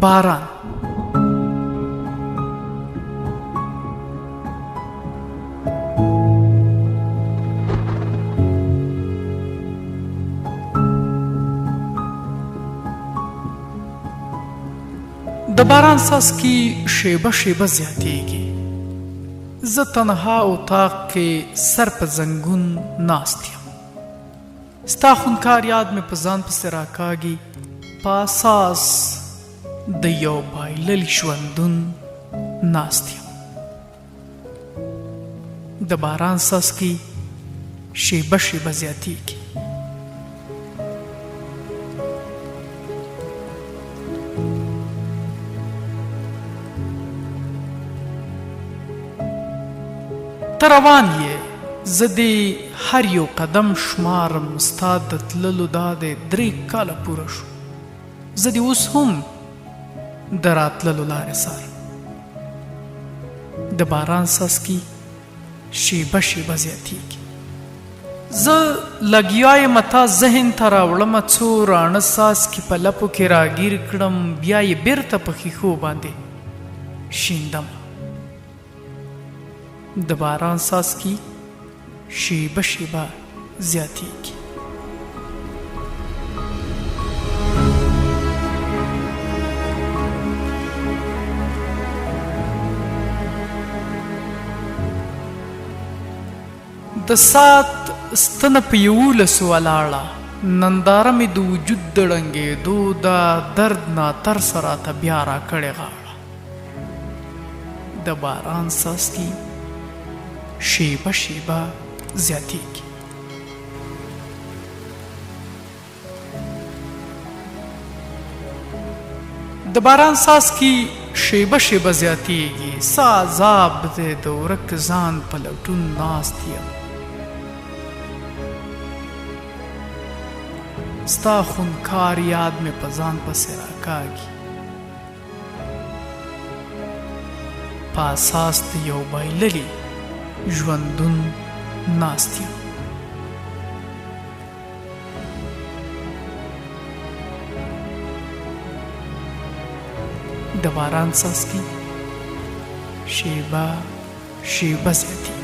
باران. د باران څاڅکي شیبه شیبه زیاتیږي. زه تنها اطاق کې سر په زنګون ناست یم. ستا خونکار یاد مې په ځان پسې راکاږي، په اساس د یو بایللي ژوندون ناست یم. د باران څاڅکي شیبه شیبه زیاتیږي. ته روان یې، زه دې هر یو قدم شمارم. ستا د تللو دا د 3 کاله پوره شو. زه دې اوس هم د راتللو لارې څارم. د باران څاڅکي شیبه شیبه زیاتیږي. زه لګیا یم تا ذهن ته راوړمه، څو راڼه څاڅکي په لپو کې راګیر کړم، بیا یې بیرته په ښیښو باندې شیندم. د باران څاڅکي شیبه شیبه زیاتیږي. د ساعت ستنه په 11 ولاړه، ننداره مې د وجود د ړنګېدو دا درد ناتر سره ته بیا راکړې غاړه. د باران څاڅکي شیبه شیبه زیاتیږي. د باران څاڅکي شیبه شیبه زیاتیږي. څه عذاب دی د ورک ځان په لټون ناست یم. ستا خونکار یاد مې په ځان پسې راکاږي، په اساس د یو بایللي ژوندون ناست یم. د باران څاڅکي شیبه شیبه زیاتیږي.